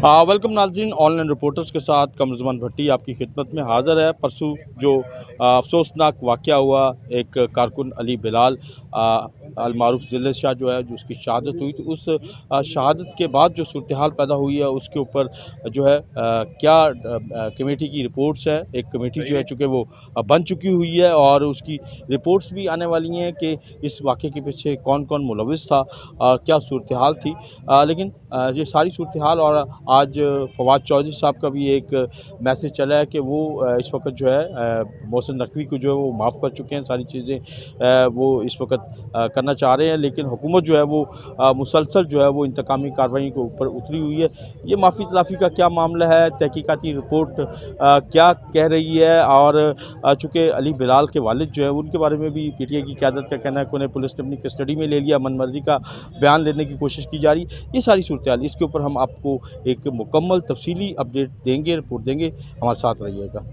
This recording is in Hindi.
वेलकम नाज़रीन, ऑनलाइन रिपोर्टर्स के साथ कमरुज़्ज़मान भट्टी आपकी खिदमत में हाज़िर है। परसों जो अफ़सोसनाक वाक़या हुआ, एक कारकुन अली बिलाल अलमारूफ़ ज़िले शाह जो है, जो उसकी शहादत हुई, तो उस शहादत के बाद जो सूरत हाल पैदा हुई है, उसके ऊपर जो है क्या कमेटी की रिपोर्ट्स है। एक कमेटी जो है चूँकि वो बन चुकी हुई है और उसकी रिपोर्ट्स भी आने वाली हैं कि इस वाक़े के पीछे कौन-कौन मुलविस था, क्या सूरत हाल थी। लेकिन ये सारी सूरत हाल और आज फवाद चौधरी साहब का भी एक मैसेज चला है कि वो इस वक्त जो है मोहसिन नकवी को जो है वो माफ़ कर चुके हैं। सारी चीज़ें वो इस वक्त करना चाह रहे हैं, लेकिन हुकूमत जो है वो मुसलसल जो है वो इंतकामी कार्रवाई के ऊपर उतरी हुई है। ये माफ़ी तलाफ़ी का क्या मामला है, तहकीकाती रिपोर्ट क्या कह रही है, और चूँकि अली बिलाल के वालिद जो है उनके बारे में भी पीटीआई की क़यादत का कहना है कि उन्हें पुलिस ने अपनी कस्टडी में ले लिया, मनमर्ज़ी का बयान लेने की कोशिश की जा रही है। ये सारी सूरत हाल, इसके ऊपर हम आपको एक मुकम्मल तफ़सीली अपडेट देंगे, रिपोर्ट देंगे। हमारे साथ रहिएगा।